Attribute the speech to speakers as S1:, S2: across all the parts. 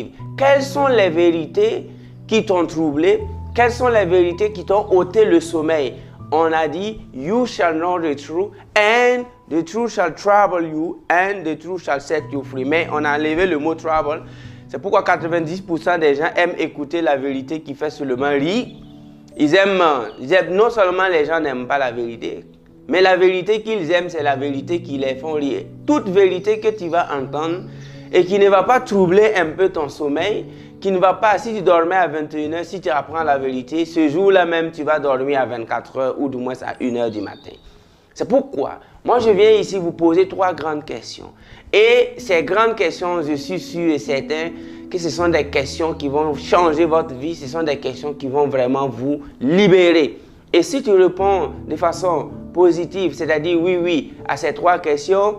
S1: positives. Quelles sont les vérités qui t'ont troublé? Quelles sont les vérités qui t'ont ôté le sommeil? On a dit, you shall know the truth and the truth shall trouble you and the truth shall set you free. Mais on a enlevé le mot trouble. C'est pourquoi 90% des gens aiment écouter la vérité qui fait seulement rire. Ils aiment, non seulement les gens n'aiment pas la vérité, mais la vérité qu'ils aiment, c'est la vérité qui les font rire. Toute vérité que tu vas entendre et qui ne va pas troubler un peu ton sommeil, qui ne va pas, si tu dormais à 21h, si tu apprends la vérité, ce jour-là même, tu vas dormir à 24h ou du moins à 1h du matin. C'est pourquoi, moi je viens ici vous poser 3 grandes questions. Et ces grandes questions, je suis sûr et certain que ce sont des questions qui vont changer votre vie, ce sont des questions qui vont vraiment vous libérer. Et si tu réponds de façon positive, c'est-à-dire oui à ces 3 questions,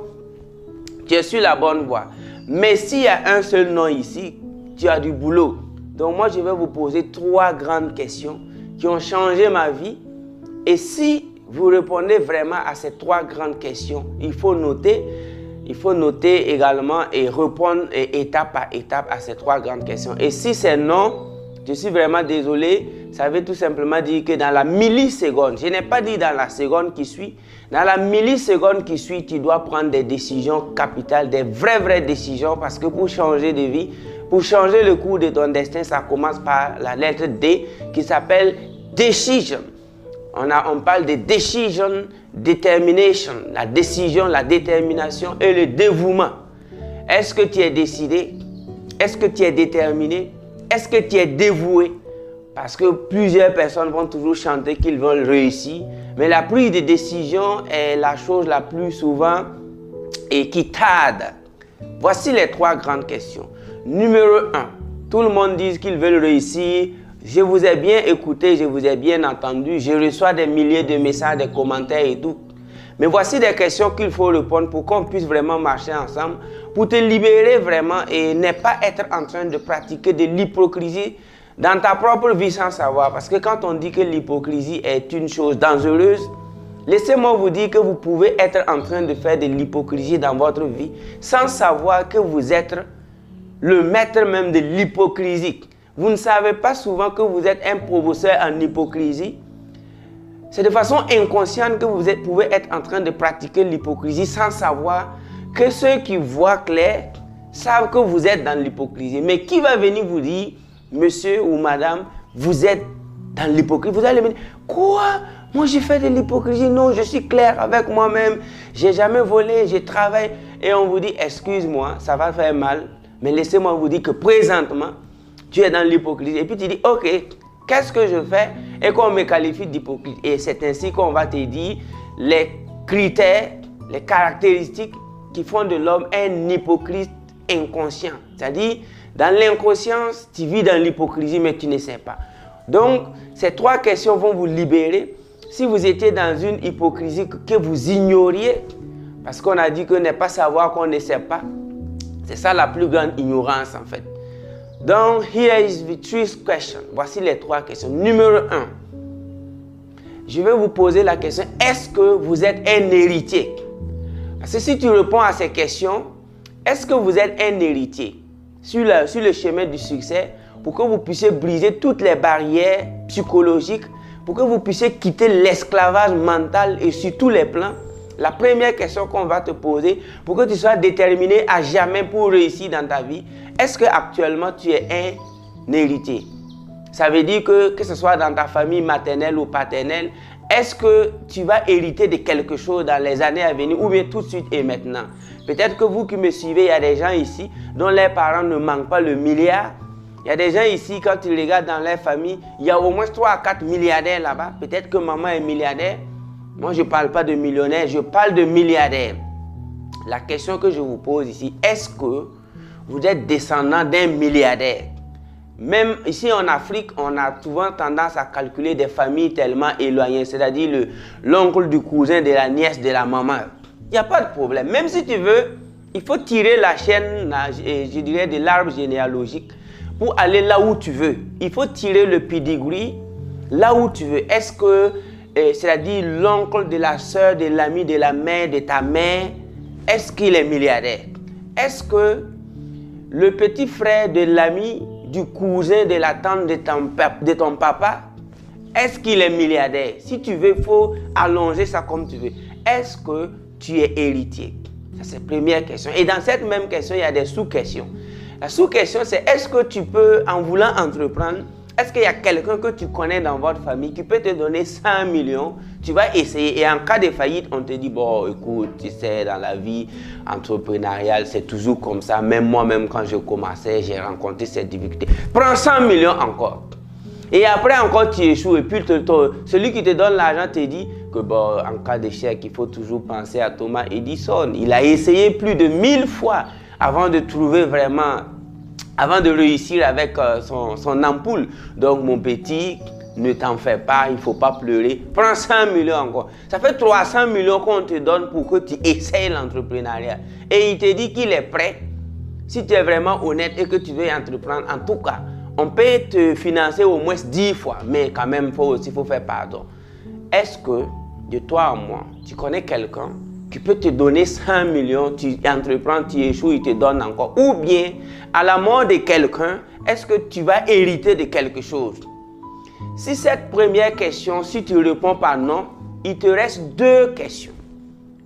S1: tu es sur la bonne voie. Mais s'il y a un seul non ici, tu as du boulot. Donc moi, je vais vous poser 3 grandes questions qui ont changé ma vie. Et si vous répondez vraiment à ces 3 grandes questions, il faut noter également et répondre étape par étape à ces 3 grandes questions. Et si c'est non, je suis vraiment désolé. Ça veut tout simplement dire que dans la milliseconde, je n'ai pas dit dans la seconde qui suit, dans la milliseconde qui suit, tu dois prendre des décisions capitales, des vraies décisions, parce que pour changer de vie, pour changer le cours de ton destin, ça commence par la lettre D qui s'appelle Decision. On parle de Decision, Determination, la décision, la détermination et le dévouement. Est-ce que tu es décidé? Est-ce que tu es déterminé? Est-ce que tu es dévoué? Parce que plusieurs personnes vont toujours chanter qu'ils veulent réussir, mais la prise de décision est la chose la plus souvent et qui tarde. Voici les 3 grandes questions. Numéro 1, tout le monde dit qu'ils veulent réussir. Je vous ai bien écouté, je vous ai bien entendu. Je reçois des milliers de messages, des commentaires et tout. Mais voici des questions qu'il faut répondre pour qu'on puisse vraiment marcher ensemble, pour te libérer vraiment et ne pas être en train de pratiquer de l'hypocrisie dans ta propre vie sans savoir. Parce que quand on dit que l'hypocrisie est une chose dangereuse, laissez-moi vous dire que vous pouvez être en train de faire de l'hypocrisie dans votre vie sans savoir que vous êtes le maître même de l'hypocrisie. Vous ne savez pas souvent que vous êtes un professeur en hypocrisie. C'est de façon inconsciente que vous pouvez être en train de pratiquer l'hypocrisie sans savoir que ceux qui voient clair savent que vous êtes dans l'hypocrisie. Mais qui va venir vous dire, monsieur ou madame, vous êtes dans l'hypocrisie? Vous allez me dire, quoi? Moi, j'ai fait de l'hypocrisie. Non, je suis clair avec moi-même. J'ai jamais volé, je travaille. Et on vous dit, excuse-moi, ça va faire mal. Mais laissez-moi vous dire que présentement, tu es dans l'hypocrisie. Et puis tu dis, ok, qu'est-ce que je fais? Et qu'on me qualifie d'hypocrite. Et c'est ainsi qu'on va te dire les critères, les caractéristiques qui font de l'homme un hypocrite inconscient. C'est-à-dire, dans l'inconscience, tu vis dans l'hypocrisie, mais tu ne sais pas. Donc, ces 3 questions vont vous libérer. Si vous étiez dans une hypocrisie que vous ignoriez, parce qu'on a dit que ne pas savoir qu'on ne sait pas, c'est ça la plus grande ignorance en fait. Donc, here is the 3 questions. Voici les 3 questions. Numéro 1. Je vais vous poser la question, est-ce que vous êtes un héritier? Parce que si tu réponds à ces questions, est-ce que vous êtes un héritier sur le chemin du succès pour que vous puissiez briser toutes les barrières psychologiques, pour que vous puissiez quitter l'esclavage mental et sur tous les plans? La première question qu'on va te poser pour que tu sois déterminé à jamais pour réussir dans ta vie, est-ce que actuellement tu es un héritier? Ça veut dire que ce soit dans ta famille maternelle ou paternelle, est-ce que tu vas hériter de quelque chose dans les années à venir ou bien tout de suite et maintenant? Peut-être que vous qui me suivez, il y a des gens ici dont les parents ne manquent pas le milliard. Il y a des gens ici, quand tu regardes dans leur famille, il y a au moins 3 à 4 milliardaires là-bas. Peut-être que maman est milliardaire. Moi, je ne parle pas de millionnaire, je parle de milliardaire. La question que je vous pose ici, est-ce que vous êtes descendant d'un milliardaire? Même ici en Afrique, on a souvent tendance à calculer des familles tellement éloignées, c'est-à-dire l'oncle du cousin, de la nièce, de la maman. Il n'y a pas de problème. Même si tu veux, il faut tirer la chaîne, je dirais, de l'arbre généalogique pour aller là où tu veux. Il faut tirer le pedigree là où tu veux. Est-ce que c'est-à-dire l'oncle de la soeur, de l'ami, de la mère, de ta mère, est-ce qu'il est milliardaire? Est-ce que le petit frère de l'ami, du cousin, de la tante de ton papa, est-ce qu'il est milliardaire? Si tu veux, il faut allonger ça comme tu veux. Est-ce que tu es héritier? Ça, c'est la première question. Et dans cette même question, il y a des sous-questions. La sous-question, c'est est-ce que tu peux, en voulant entreprendre, est-ce qu'il y a quelqu'un que tu connais dans votre famille qui peut te donner 100 millions? Tu vas essayer et en cas de faillite, on te dit, bon, écoute, tu sais, dans la vie entrepreneuriale, c'est toujours comme ça. Même moi-même, quand je commençais, j'ai rencontré cette difficulté. Prends 100 millions encore. Et après encore, tu échoues. Et puis, celui qui te donne l'argent te dit que, bon, en cas d'échec, il faut toujours penser à Thomas Edison. Il a essayé plus de 1000 fois avant de trouver vraiment... avant de réussir avec son ampoule. Donc, mon petit, ne t'en fais pas, il ne faut pas pleurer. Prends 100 millions encore. Ça fait 300 millions qu'on te donne pour que tu essayes l'entrepreneuriat. Et il te dit qu'il est prêt. Si tu es vraiment honnête et que tu veux entreprendre, en tout cas, on peut te financer au moins 10 fois. Mais quand même, il faut faire pardon. Est-ce que, de toi à moi, tu connais quelqu'un qui peut te donner 100 millions, tu entreprends, tu échoues, il te donne encore? Ou bien, à la mort de quelqu'un, est-ce que tu vas hériter de quelque chose? Si cette première question, si tu réponds par non, il te reste 2 questions.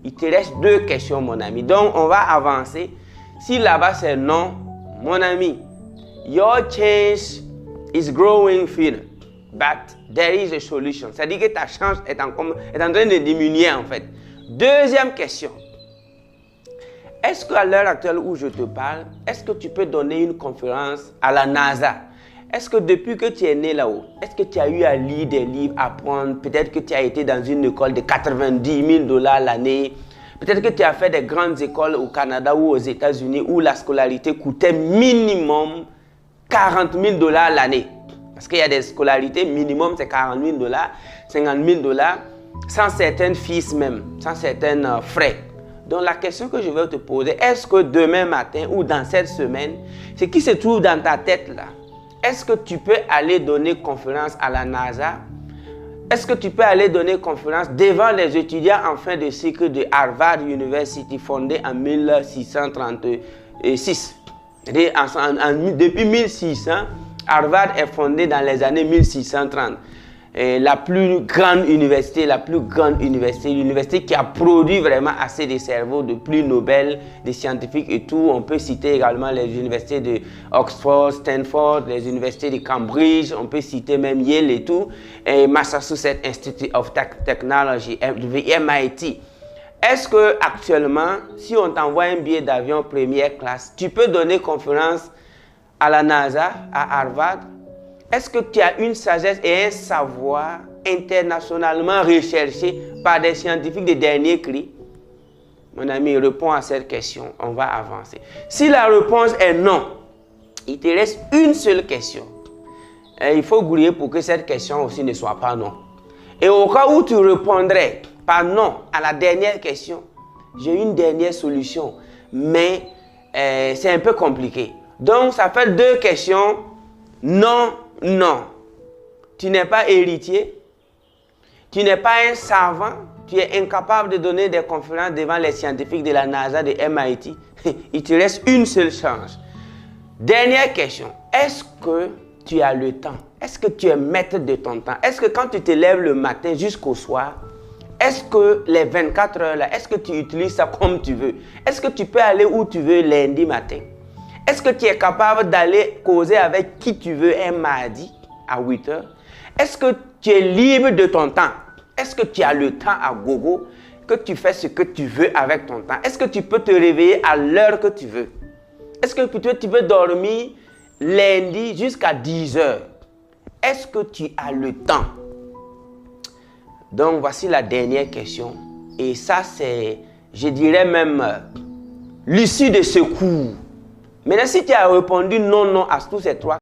S1: Il te reste 2 questions, mon ami. Donc, on va avancer. Si là-bas c'est non, mon ami, your chance is growing thin, but there is a solution. C'est-à-dire que ta chance est en train de diminuer en fait. Deuxième question. Est-ce qu'à l'heure actuelle où je te parle, est-ce que tu peux donner une conférence à la NASA? Est-ce que depuis que tu es né là-haut, est-ce que tu as eu à lire des livres, apprendre? Peut-être que tu as été dans une école de 90 000 $ l'année. Peut-être que tu as fait des grandes écoles au Canada ou aux États-Unis où la scolarité coûtait minimum 40 000 $ l'année. Parce qu'il y a des scolarités, minimum c'est 40 000 $, 50 000 $. Sans certaines fees même, sans certains frais. Donc la question que je vais te poser, est-ce que demain matin ou dans cette semaine, ce qui se trouve dans ta tête là, est-ce que tu peux aller donner conférence à la NASA? Est-ce que tu peux aller donner conférence devant les étudiants en fin de cycle de Harvard University, fondée en 1636? Depuis 1600, Harvard est fondée dans les années 1630. La plus grande université, l'université qui a produit vraiment assez de cerveaux, de prix Nobel, des scientifiques et tout. On peut citer également les universités de Oxford, Stanford, les universités de Cambridge, on peut citer même Yale et tout, et Massachusetts Institute of Technology, MIT. Est-ce que actuellement, si on t'envoie un billet d'avion première classe, tu peux donner conférence à la NASA, à Harvard? Est-ce que tu as une sagesse et un savoir internationalement recherché par des scientifiques de dernier cri? Mon ami, réponds à cette question. On va avancer. Si la réponse est non, il te reste une seule question. Et il faut grouiller pour que cette question aussi ne soit pas non. Et au cas où tu répondrais par non à la dernière question, j'ai une dernière solution. Mais c'est un peu compliqué. Donc, ça fait 2 questions. Non. Non, tu n'es pas héritier, tu n'es pas un savant, tu es incapable de donner des conférences devant les scientifiques de la NASA, de MIT. Il te reste une seule chance. Dernière question, est-ce que tu as le temps? Est-ce que tu es maître de ton temps? Est-ce que quand tu te lèves le matin jusqu'au soir, est-ce que les 24 heures là, est-ce que tu utilises ça comme tu veux? Est-ce que tu peux aller où tu veux lundi matin? Est-ce que tu es capable d'aller causer avec qui tu veux un mardi à 8 heures? Est-ce que tu es libre de ton temps? Est-ce que tu as le temps à gogo, que tu fais ce que tu veux avec ton temps? Est-ce que tu peux te réveiller à l'heure que tu veux? Est-ce que tu peux dormir lundi jusqu'à 10 heures? Est-ce que tu as le temps? Donc, voici la dernière question. Et ça, c'est, je dirais même, l'issue de ce cours. Maintenant, si tu as répondu non à tous ces 3